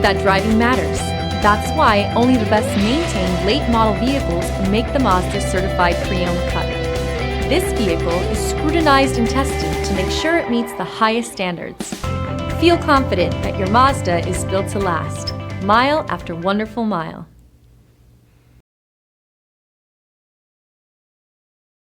believe that driving matters. That's why only the best maintained late model vehicles make the Mazda certified pre-owned cut. This vehicle is scrutinized and tested to make sure it meets the highest standards. Feel confident that your Mazda is built to last, mile after wonderful mile.